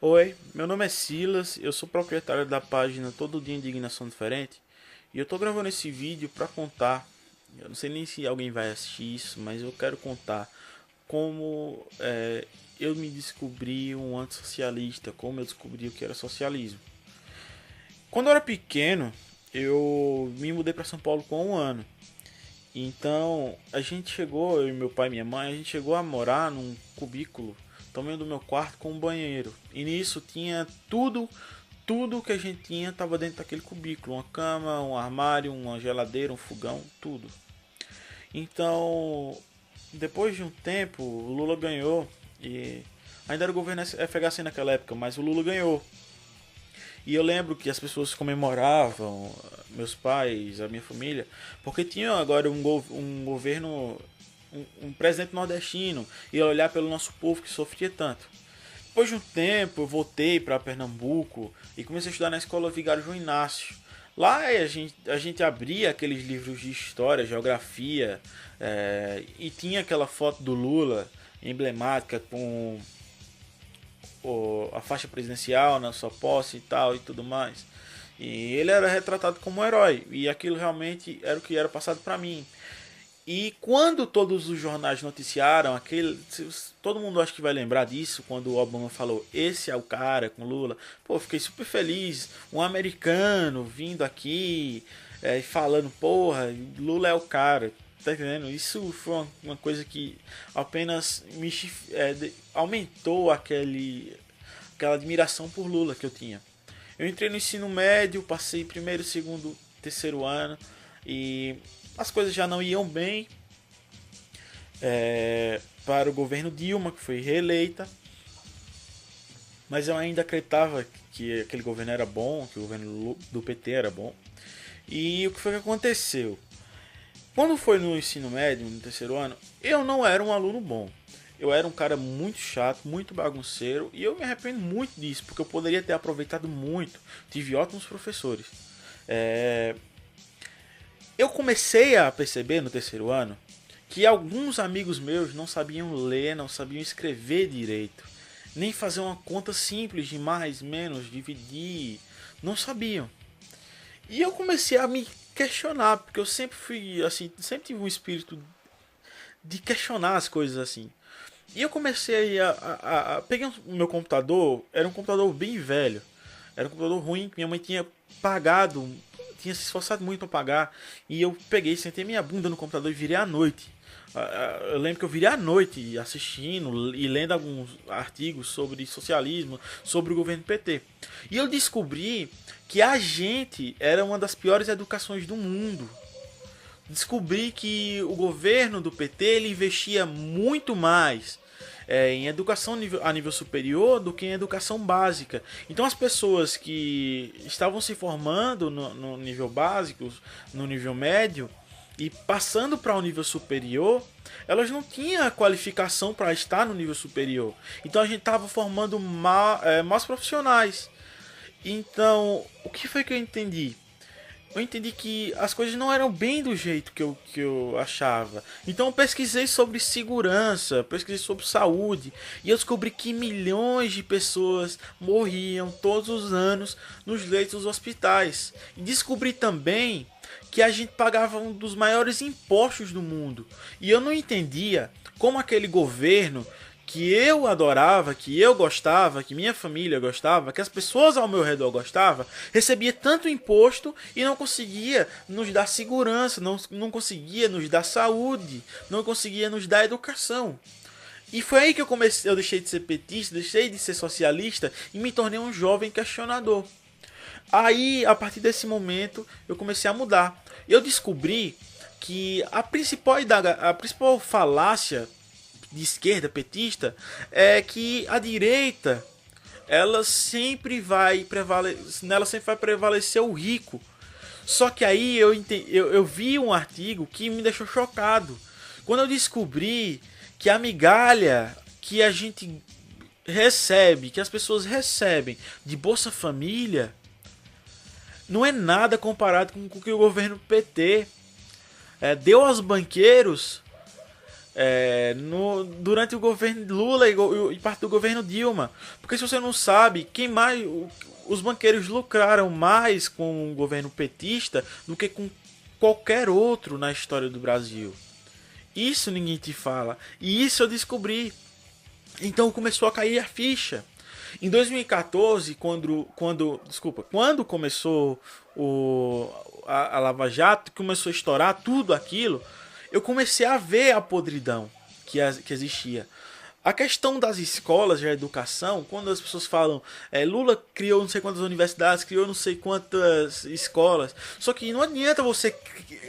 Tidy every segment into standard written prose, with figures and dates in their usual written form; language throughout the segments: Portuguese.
Oi, meu nome é Silas, eu sou proprietário da página Todo Dia Indignação Diferente e eu tô gravando esse vídeo pra contar. Eu não sei nem se alguém vai assistir isso, mas eu quero contar como eu me descobri um antissocialista, como eu descobri o que era socialismo. Quando eu era pequeno, eu me mudei para São Paulo com 1 ano. Então, a gente chegou, eu e meu pai e minha mãe, a gente chegou a morar num cubículo, tamanho do meu quarto, com um banheiro. E nisso tinha tudo que a gente tinha estava dentro daquele cubículo. Uma cama, um armário, uma geladeira, um fogão, tudo. Então, depois de um tempo, o Lula ganhou. E ainda era o governo FHC naquela época, mas o Lula ganhou. E eu lembro que as pessoas comemoravam, meus pais, a minha família, porque tinha agora um governo, um presidente nordestino, e olhar pelo nosso povo que sofria tanto. Depois de um tempo, eu voltei para Pernambuco e comecei a estudar na escola Vigário João Inácio. Lá a gente abria aqueles livros de história, geografia, e tinha aquela foto do Lula emblemática com a faixa presidencial na sua posse e tal e tudo mais. E ele era retratado como um herói, e aquilo realmente era o que era passado para mim. E quando todos os jornais noticiaram aquele, todo mundo acho que vai lembrar disso, quando o Obama falou, esse é o cara com Lula. Pô, fiquei super feliz, um americano vindo aqui, falando, porra, Lula é o cara. Tá entendendo? Isso foi uma coisa que apenas aumentou aquela admiração por Lula que eu tinha. Eu entrei no ensino médio, passei primeiro, segundo, terceiro ano e as coisas já não iam bem para o governo Dilma, que foi reeleita, mas eu ainda acreditava que aquele governo era bom, que o governo do PT era bom. E o que foi que aconteceu? Quando foi no ensino médio, no terceiro ano, eu não era um aluno bom. Eu era um cara muito chato, muito bagunceiro, e eu me arrependo muito disso, porque eu poderia ter aproveitado muito. Tive ótimos professores. Eu comecei a perceber no terceiro ano que alguns amigos meus não sabiam ler, não sabiam escrever direito, nem fazer uma conta simples de mais, menos, dividir, não sabiam. E eu comecei a me questionar, porque eu sempre fui assim, sempre tive um espírito de questionar as coisas assim. E eu comecei peguei o meu computador, era um computador bem velho, era um computador ruim que minha mãe tinha pagado, tinha se esforçado muito para pagar, e eu peguei, sentei minha bunda no computador e virei à noite. Eu lembro que eu virei à noite assistindo e lendo alguns artigos sobre socialismo, sobre o governo PT. E eu descobri que a gente era uma das piores educações do mundo. Descobri que o governo do PT ele investia muito mais em educação a nível superior do que em educação básica. Então as pessoas que estavam se formando no nível básico, no nível médio e passando para o nível superior, elas não tinham a qualificação para estar no nível superior. Então a gente estava formando maus profissionais. Então, o que foi que eu entendi? Eu entendi que as coisas não eram bem do jeito que eu achava. Então eu pesquisei sobre segurança, pesquisei sobre saúde, e eu descobri que milhões de pessoas morriam todos os anos nos leitos dos hospitais. E descobri também que a gente pagava um dos maiores impostos do mundo. E eu não entendia como aquele governo que eu adorava, que eu gostava, que minha família gostava, que as pessoas ao meu redor gostavam, recebia tanto imposto e não conseguia nos dar segurança, não conseguia nos dar saúde, não conseguia nos dar educação. E foi aí que eu deixei de ser petista, deixei de ser socialista e me tornei um jovem questionador. Aí, a partir desse momento, eu comecei a mudar. Eu descobri que a principal falácia de esquerda petista é que a direita nela sempre vai prevalecer o rico. Só que aí eu vi um artigo que me deixou chocado. Quando eu descobri que a migalha que a gente recebe, que as pessoas recebem de Bolsa Família, não é nada comparado com o que o governo PT deu aos banqueiros durante o governo Lula e parte do governo Dilma. Porque se você não sabe, os banqueiros lucraram mais com o governo petista do que com qualquer outro na história do Brasil. Isso ninguém te fala. E isso eu descobri. Então começou a cair a ficha. Em 2014, quando começou a Lava Jato, começou a estourar tudo aquilo, eu comecei a ver a podridão que existia. A questão das escolas de educação, quando as pessoas falam Lula criou não sei quantas universidades, criou não sei quantas escolas, só que não adianta você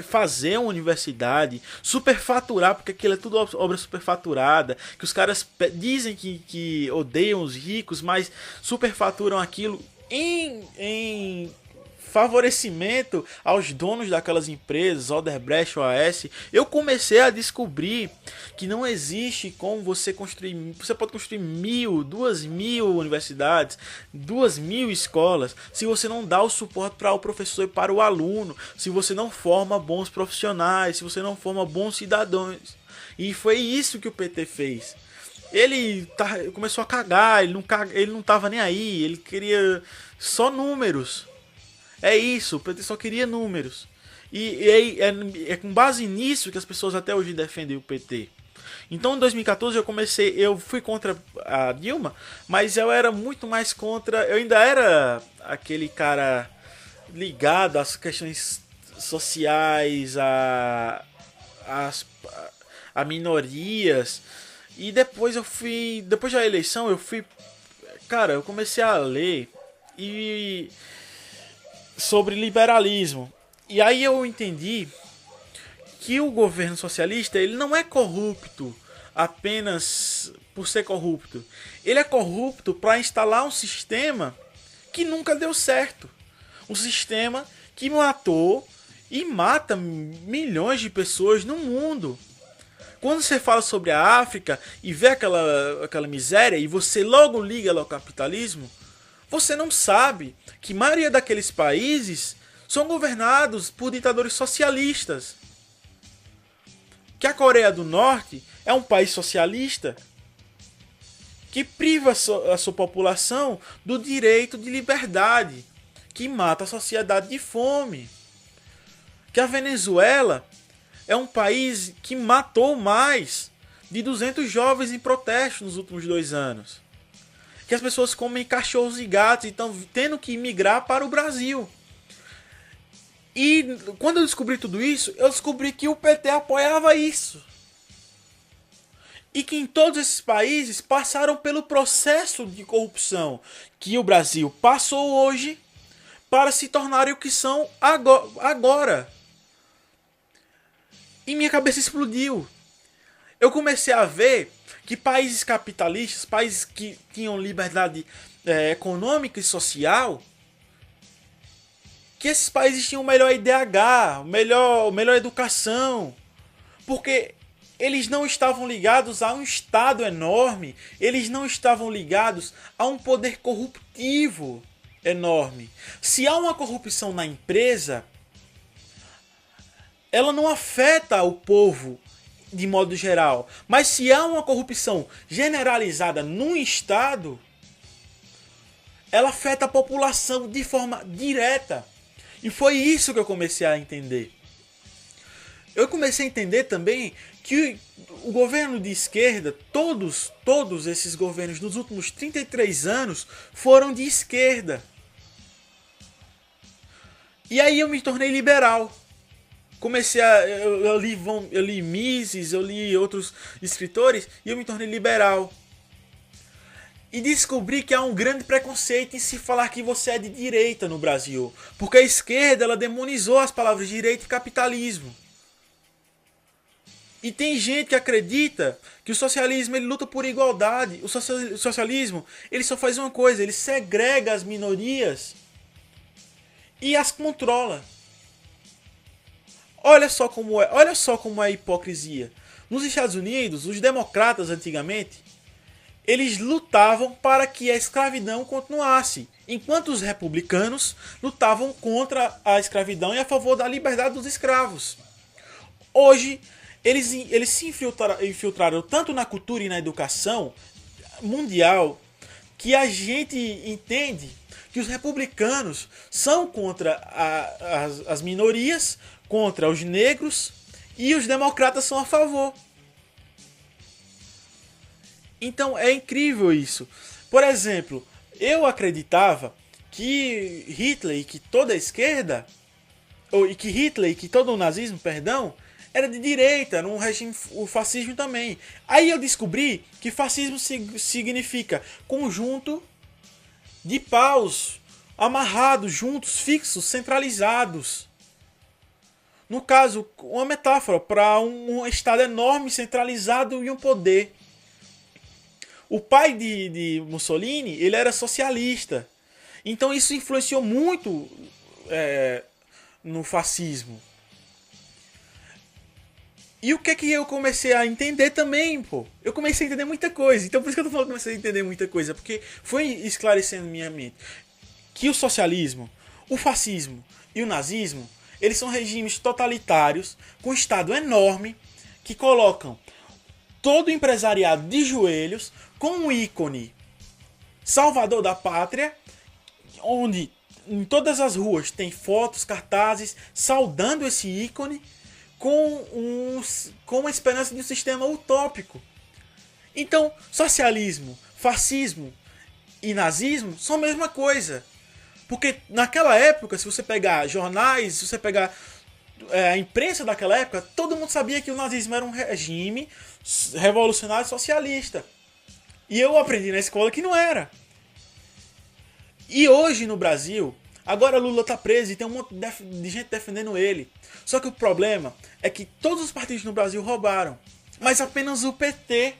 fazer uma universidade, superfaturar, porque aquilo é tudo obra superfaturada, que os caras dizem que odeiam os ricos, mas superfaturam aquilo em favorecimento aos donos daquelas empresas, Odebrecht, OAS. Eu comecei a descobrir que não existe como você construir. Você pode construir 1.000, 2.000 universidades, 2.000 escolas, se você não dá o suporte para o professor e para o aluno, se você não forma bons profissionais, se você não forma bons cidadãos. E foi isso que o PT fez. Ele começou a cagar, ele não tava nem aí, ele queria só números. É isso, o PT só queria números. E é com base nisso que as pessoas até hoje defendem o PT. Então em 2014 eu fui contra a Dilma, mas eu era muito mais contra. Eu ainda era aquele cara ligado às questões sociais, a minorias. E depois depois da eleição eu comecei a ler sobre liberalismo. E aí eu entendi que o governo socialista ele não é corrupto apenas por ser corrupto. Ele é corrupto para instalar um sistema que nunca deu certo. Um sistema que matou e mata milhões de pessoas no mundo. Quando você fala sobre a África e vê aquela miséria e você logo liga ela ao capitalismo, você não sabe que a maioria daqueles países são governados por ditadores socialistas. Que a Coreia do Norte é um país socialista que priva a sua população do direito de liberdade, que mata a sociedade de fome. Que a Venezuela é um país que matou mais de 200 jovens em protesto nos últimos 2 anos. Que as pessoas comem cachorros e gatos e estão tendo que migrar para o Brasil. E quando eu descobri tudo isso, eu descobri que o PT apoiava isso. E que em todos esses países passaram pelo processo de corrupção que o Brasil passou hoje para se tornarem o que são agora. E minha cabeça explodiu. Eu comecei a ver que países capitalistas, países que tinham liberdade econômica e social, que esses países tinham o melhor IDH, melhor educação, porque eles não estavam ligados a um Estado enorme, eles não estavam ligados a um poder corruptivo enorme. Se há uma corrupção na empresa, ela não afeta o povo de modo geral. Mas se há uma corrupção generalizada num estado, ela afeta a população de forma direta. E foi isso que eu comecei a entender. Eu comecei a entender também que o governo de esquerda, todos esses governos nos últimos 33 anos foram de esquerda. E aí eu me tornei liberal. Eu li Mises, eu li outros escritores e eu me tornei liberal. E descobri que há um grande preconceito em se falar que você é de direita no Brasil. Porque a esquerda ela demonizou as palavras direita e capitalismo. E tem gente que acredita que o socialismo ele luta por igualdade. O socialismo ele só faz uma coisa, ele segrega as minorias e as controla. Olha só como é a hipocrisia. Nos Estados Unidos, os democratas antigamente, eles lutavam para que a escravidão continuasse, enquanto os republicanos lutavam contra a escravidão e a favor da liberdade dos escravos. Hoje, Eles se infiltraram tanto na cultura e na educação mundial que a gente entende que os republicanos são contra as minorias, contra os negros, e os democratas são a favor. Então é incrível isso. Por exemplo, eu acreditava que Hitler e que toda a esquerda, e que Hitler e que todo o nazismo, perdão, era de direita, num regime, o fascismo também. Aí eu descobri que fascismo significa conjunto de paus amarrados, juntos, fixos, centralizados. No caso, uma metáfora para um Estado enorme, centralizado e um poder. O pai de Mussolini, ele era socialista. Então isso influenciou muito no fascismo. E o que eu comecei a entender também, pô? Eu comecei a entender muita coisa. Então por isso que eu tô falando que eu comecei a entender muita coisa. Porque foi esclarecendo minha mente que o socialismo, o fascismo e o nazismo, eles são regimes totalitários, com um Estado enorme, que colocam todo o empresariado de joelhos, com um ícone salvador da pátria, onde em todas as ruas tem fotos, cartazes, saudando esse ícone, com uma esperança de um sistema utópico. Então, socialismo, fascismo e nazismo são a mesma coisa. Porque naquela época, se você pegar jornais, se você pegar a imprensa daquela época, todo mundo sabia que o nazismo era um regime revolucionário socialista. E eu aprendi na escola que não era. E hoje no Brasil, agora Lula tá preso e tem um monte de gente defendendo ele. Só que o problema é que todos os partidos no Brasil roubaram. Mas apenas o PT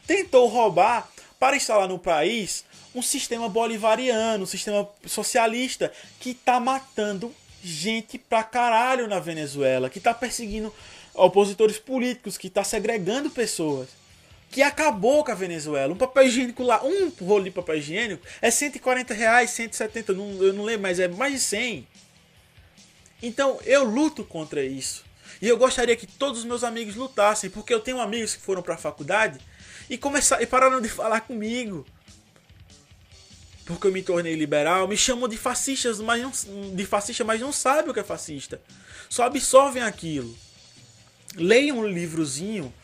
tentou roubar para instalar no país um sistema bolivariano, um sistema socialista que tá matando gente pra caralho na Venezuela, que tá perseguindo opositores políticos, que tá segregando pessoas, que acabou com a Venezuela. Um papel higiênico lá, um rolo de papel higiênico é R$140, 170, eu não lembro, mas é mais de 100. Então eu luto contra isso. E eu gostaria que todos os meus amigos lutassem, porque eu tenho amigos que foram pra faculdade e pararam de falar comigo. Porque eu me tornei liberal, me chamam de fascistas, mas não sabem o que é fascista. Só absorvem aquilo. Leiam um livrozinho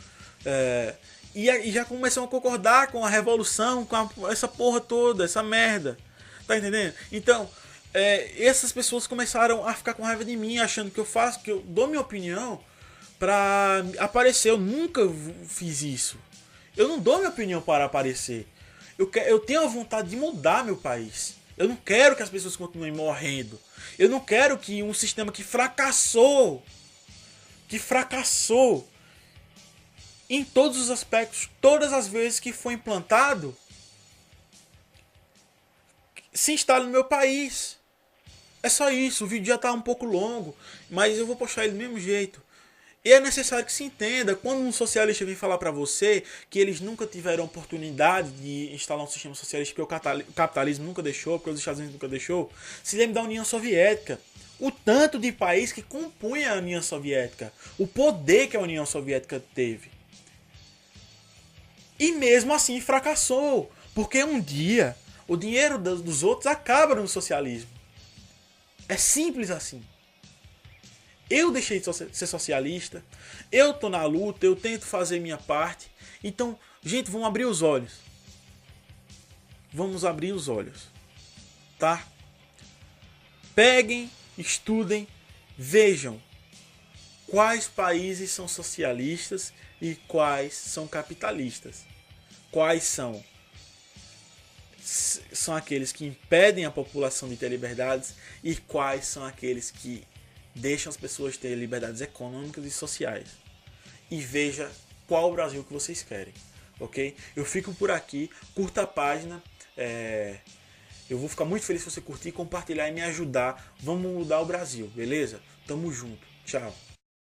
e já começam a concordar com a revolução, com essa porra toda, essa merda. Tá entendendo? Então, essas pessoas começaram a ficar com raiva de mim, achando que eu dou minha opinião pra aparecer. Eu nunca fiz isso. Eu não dou minha opinião para aparecer. Eu tenho a vontade de mudar meu país. Eu não quero que as pessoas continuem morrendo. Eu não quero que um sistema que fracassou em todos os aspectos, todas as vezes que foi implantado, se instale no meu país. É só isso. O vídeo já está um pouco longo, mas eu vou postar ele do mesmo jeito. E é necessário que se entenda, quando um socialista vem falar para você que eles nunca tiveram oportunidade de instalar um sistema socialista, porque o capitalismo nunca deixou, porque os Estados Unidos nunca deixou, se lembre da União Soviética. O tanto de país que compunha a União Soviética, o poder que a União Soviética teve. E mesmo assim fracassou, porque um dia o dinheiro dos outros acaba no socialismo. É simples assim. Eu deixei de ser socialista, eu tô na luta, eu tento fazer minha parte. Então, gente, vamos abrir os olhos. Vamos abrir os olhos, tá? Peguem, estudem, vejam quais países são socialistas e quais são capitalistas. Quais são aqueles que impedem a população de ter liberdades e quais são aqueles que deixam as pessoas terem liberdades econômicas e sociais. E veja qual o Brasil que vocês querem, ok? Eu fico por aqui, curta a página, eu vou ficar muito feliz se você curtir, compartilhar e me ajudar. Vamos mudar o Brasil, beleza? Tamo junto, tchau.